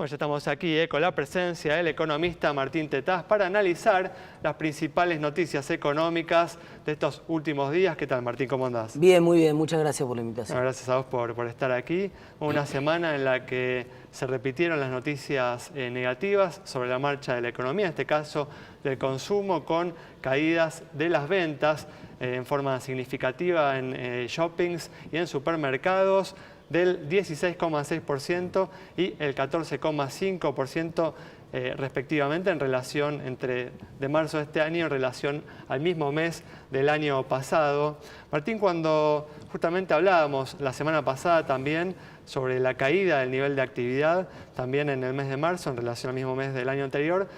Bueno, ya estamos aquí con la presencia del economista Martín Tetaz para analizar las principales noticias económicas de estos últimos días. ¿Qué tal, Martín? ¿Cómo andás? Bien, muy bien. Muchas gracias por la invitación. Bueno, gracias a vos por estar aquí. Una semana en la que se repitieron las noticias negativas sobre la marcha de la economía, en este caso del consumo, con caídas de las ventas en forma significativa en shoppings y en supermercados, del 16,6% y el 14,5% respectivamente en relación de marzo de este año en relación al mismo mes del año pasado. Martín, cuando justamente hablábamos la semana pasada también sobre la caída del nivel de actividad, también en el mes de marzo en relación al mismo mes del año anterior,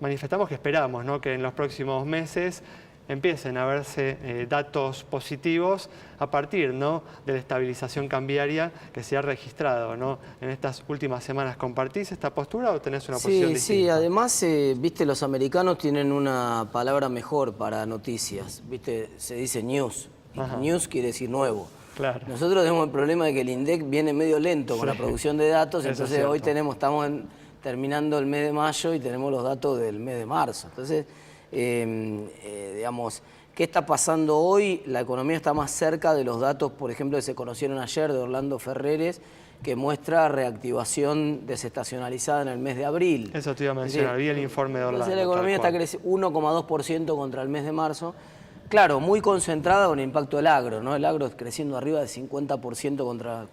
manifestamos que esperamos, ¿no?, que en los próximos meses empiecen a verse datos positivos a partir, ¿no?, de la estabilización cambiaria que se ha registrado, ¿no?, en estas últimas semanas. ¿Compartís esta postura o tenés una posición distinta? Sí, además, viste, los americanos tienen una palabra mejor para noticias, viste, se dice news. News quiere decir nuevo. Claro. Nosotros tenemos el problema de que el INDEC viene medio lento con la producción de datos, entonces hoy estamos terminando el mes de mayo y tenemos los datos del mes de marzo. Entonces, digamos, ¿qué está pasando hoy? La economía está más cerca de los datos, por ejemplo, que se conocieron ayer de Orlando Ferreres, que muestra reactivación desestacionalizada en el mes de abril. Eso te iba a mencionar, vi el informe de Orlando. Entonces la economía está creciendo 1,2% contra el mes de marzo. Claro, muy concentrada con el impacto del agro, ¿no? El agro creciendo arriba de 50%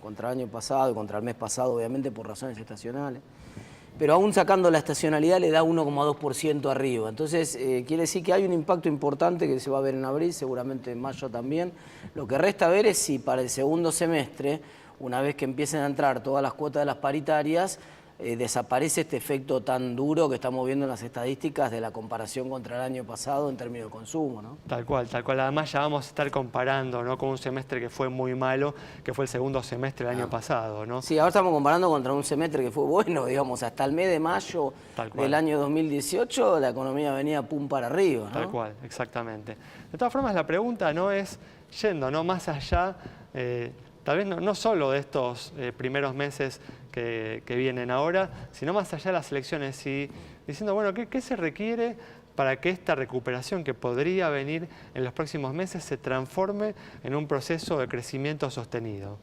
contra el año pasado y contra el mes pasado, obviamente por razones estacionales. Pero aún sacando la estacionalidad le da 1,2% arriba. Entonces, quiere decir que hay un impacto importante que se va a ver en abril, seguramente en mayo también. Lo que resta ver es si para el segundo semestre, una vez que empiecen a entrar todas las cuotas de las paritarias, desaparece este efecto tan duro que estamos viendo en las estadísticas de la comparación contra el año pasado en términos de consumo, ¿no? Tal cual. Además ya vamos a estar comparando, ¿no?, con un semestre que fue muy malo, que fue el segundo semestre del año pasado, ¿no? Sí, ahora estamos comparando contra un semestre que fue bueno, digamos, hasta el mes de mayo del año 2018 la economía venía pum para arriba, ¿no? Tal cual, exactamente. De todas formas, la pregunta no es yendo, ¿no?, más allá, tal vez no solo de estos primeros meses que vienen ahora, sino más allá de las elecciones y diciendo, bueno, ¿qué se requiere para que esta recuperación que podría venir en los próximos meses se transforme en un proceso de crecimiento sostenido?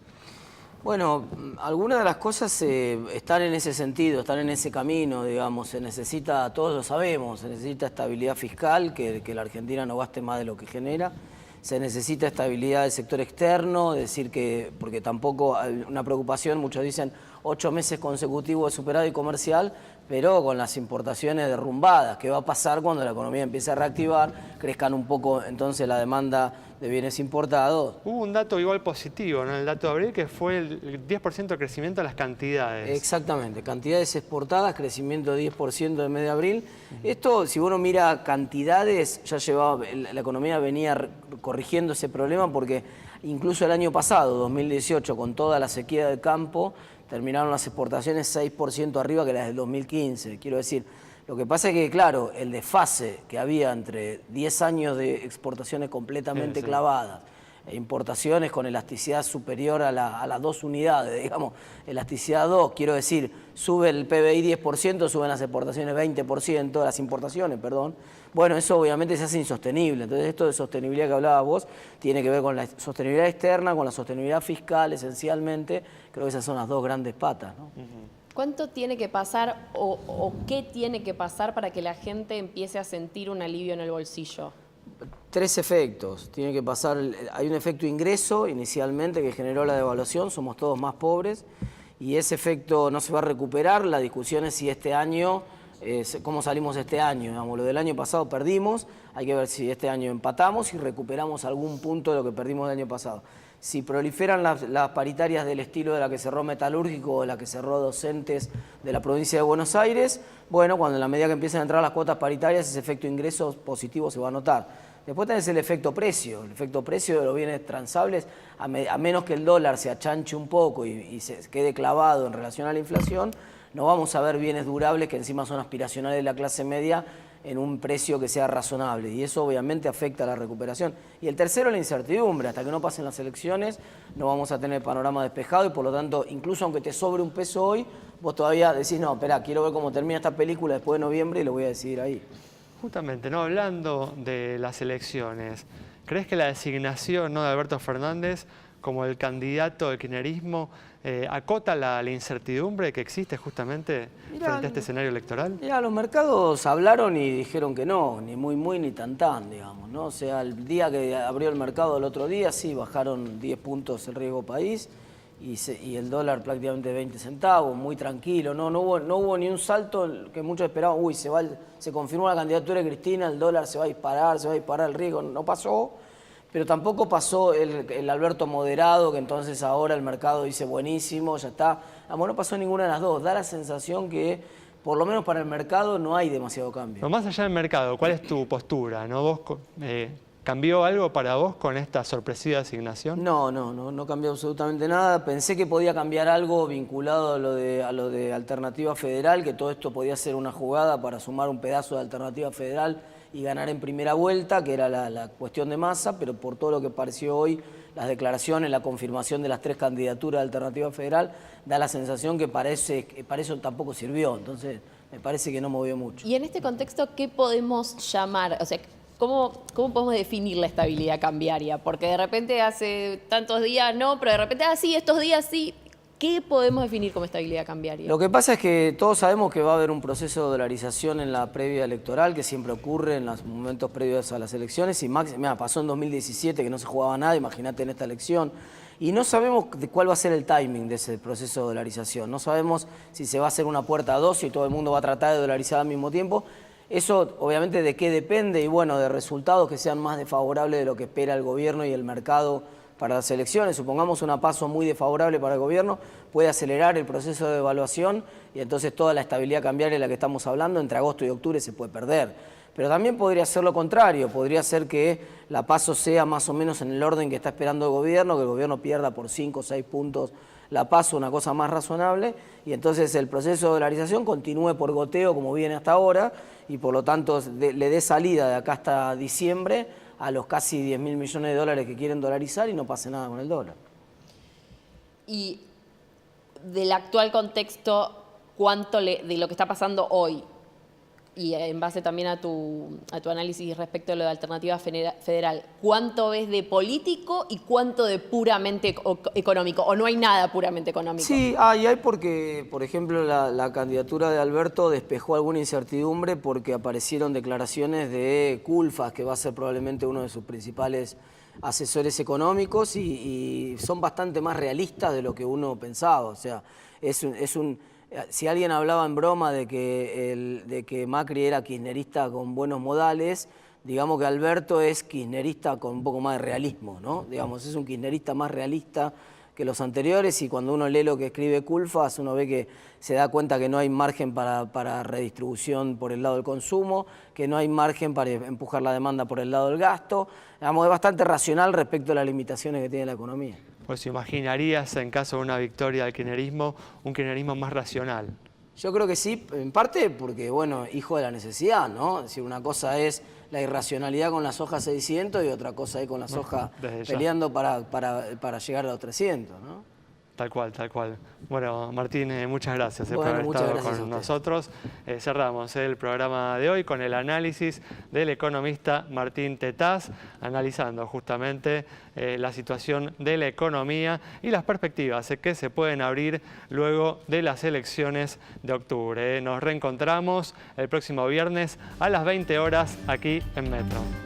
Bueno, algunas de las cosas están en ese sentido, están en ese camino, digamos. Se necesita, todos lo sabemos, se necesita estabilidad fiscal, que la Argentina no gaste más de lo que genera. Se necesita estabilidad del sector externo, decir que, porque tampoco hay una preocupación, muchos dicen 8 meses consecutivos de superávit comercial, pero con las importaciones derrumbadas. ¿Qué va a pasar cuando la economía empiece a reactivar, crezcan un poco entonces la demanda de bienes importados? Hubo un dato igual positivo, ¿no?, el dato de abril, que fue el 10% de crecimiento de las cantidades. Exactamente, cantidades exportadas, crecimiento de 10% del mes de abril. Esto, si uno mira cantidades, ya llevaba, la economía venía corrigiendo ese problema porque incluso el año pasado, 2018, con toda la sequía del campo, terminaron las exportaciones 6% arriba que las del 2015. Quiero decir, lo que pasa es que, claro, el desfase que había entre 10 años de exportaciones completamente clavadas e importaciones con elasticidad superior a las 2 unidades, digamos, elasticidad 2, quiero decir, sube el PBI 10%, suben las exportaciones 20%, las importaciones, perdón. Bueno, eso obviamente se hace insostenible. Entonces, esto de sostenibilidad que hablabas vos tiene que ver con la sostenibilidad externa, con la sostenibilidad fiscal, esencialmente. Creo que esas son las dos grandes patas, ¿no? ¿Cuánto tiene que pasar o qué tiene que pasar para que la gente empiece a sentir un alivio en el bolsillo? 3 efectos. Tiene que pasar, hay un efecto ingreso inicialmente que generó la devaluación, somos todos más pobres, y ese efecto no se va a recuperar. La discusión es si este año, cómo salimos este año. Digamos, lo del año pasado perdimos, hay que ver si este año empatamos y recuperamos algún punto de lo que perdimos del año pasado. Si proliferan las paritarias del estilo de la que cerró Metalúrgico o de la que cerró Docentes de la provincia de Buenos Aires, bueno, cuando en la medida que empiecen a entrar las cuotas paritarias, ese efecto ingreso positivo se va a notar. Después tenés el efecto precio de los bienes transables, a menos que el dólar se achanche un poco y se quede clavado en relación a la inflación, no vamos a ver bienes durables que encima son aspiracionales de la clase media en un precio que sea razonable, y eso obviamente afecta a la recuperación. Y el tercero, la incertidumbre. Hasta que no pasen las elecciones no vamos a tener panorama despejado, y por lo tanto, incluso aunque te sobre un peso hoy, vos todavía decís, no, espera, quiero ver cómo termina esta película después de noviembre y lo voy a decidir ahí. Justamente, ¿no? Hablando de las elecciones, ¿crees que la designación, ¿no?, de Alberto Fernández como el candidato del kirchnerismo acota la incertidumbre que existe justamente frente a este escenario electoral? Mira, los mercados hablaron y dijeron que no, ni muy ni tan, digamos, ¿no? O sea, el día que abrió el mercado el otro día, sí, bajaron 10 puntos el riesgo país y el dólar prácticamente 20 centavos, muy tranquilo, no hubo ni un salto que muchos esperaban, uy, se confirmó la candidatura de Cristina, el dólar se va a disparar el riesgo, no pasó. Pero tampoco pasó el Alberto moderado, que entonces ahora el mercado dice buenísimo, ya está. No pasó ninguna de las dos. Da la sensación que, por lo menos para el mercado, no hay demasiado cambio. Pero más allá del mercado, ¿cuál es tu postura, ¿no? ¿Cambió algo para vos con esta sorpresiva asignación? No cambió absolutamente nada. Pensé que podía cambiar algo vinculado a lo de Alternativa Federal, que todo esto podía ser una jugada para sumar un pedazo de Alternativa Federal y ganar en primera vuelta, que era la cuestión de Massa, pero por todo lo que pareció hoy, las declaraciones, la confirmación de las 3 candidaturas de Alternativa Federal, da la sensación que para eso tampoco sirvió. Entonces, me parece que no movió mucho. Y en este contexto, ¿qué podemos llamar? O sea, ¿cómo podemos definir la estabilidad cambiaria? Porque de repente hace tantos días no, pero de repente, sí, estos días sí. ¿Qué podemos definir como estabilidad cambiaria? Lo que pasa es que todos sabemos que va a haber un proceso de dolarización en la previa electoral, que siempre ocurre en los momentos previos a las elecciones, y pasó en 2017 que no se jugaba nada, imagínate en esta elección, y no sabemos cuál va a ser el timing de ese proceso de dolarización, no sabemos si se va a hacer una puerta a 2 y todo el mundo va a tratar de dolarizar al mismo tiempo. Eso obviamente de qué depende, y bueno, de resultados que sean más desfavorables de lo que espera el gobierno y el mercado para las elecciones. Supongamos una paso muy desfavorable para el gobierno, puede acelerar el proceso de devaluación y entonces toda la estabilidad cambiaria de la que estamos hablando entre agosto y octubre se puede perder. Pero también podría ser lo contrario, podría ser que la paso sea más o menos en el orden que está esperando el gobierno, que el gobierno pierda por 5 o 6 puntos la paso, una cosa más razonable, y entonces el proceso de dolarización continúe por goteo como viene hasta ahora y por lo tanto le dé salida de acá hasta diciembre a los casi 10.000 millones de dólares que quieren dolarizar y no pase nada con el dólar. Y del actual contexto, de lo que está pasando hoy, y en base también a tu análisis respecto a lo de Alternativa Federal, ¿cuánto ves de político y cuánto de puramente económico? ¿O no hay nada puramente económico? Sí, hay porque, por ejemplo, la candidatura de Alberto despejó alguna incertidumbre porque aparecieron declaraciones de Culfas, que va a ser probablemente uno de sus principales asesores económicos, y son bastante más realistas de lo que uno pensaba. O sea, si alguien hablaba en broma de que Macri era kirchnerista con buenos modales, digamos que Alberto es kirchnerista con un poco más de realismo, ¿no? Digamos, es un kirchnerista más realista que los anteriores, y cuando uno lee lo que escribe Culfas, uno ve que se da cuenta que no hay margen para redistribución por el lado del consumo, que no hay margen para empujar la demanda por el lado del gasto. Digamos, es bastante racional respecto a las limitaciones que tiene la economía. Pues imaginarías, en caso de una victoria del kirchnerismo, un kirchnerismo más racional. Yo creo que sí, en parte porque, bueno, hijo de la necesidad, ¿no? Es decir, una cosa es la irracionalidad con la soja 600 y otra cosa es con la soja peleando para llegar a los 300, ¿no? Tal cual, tal cual. Bueno, Martín, muchas gracias por haber estado con nosotros. Cerramos el programa de hoy con el análisis del economista Martín Tetaz, analizando justamente la situación de la economía y las perspectivas que se pueden abrir luego de las elecciones de octubre. Nos reencontramos el próximo viernes a las 20 horas aquí en Metro.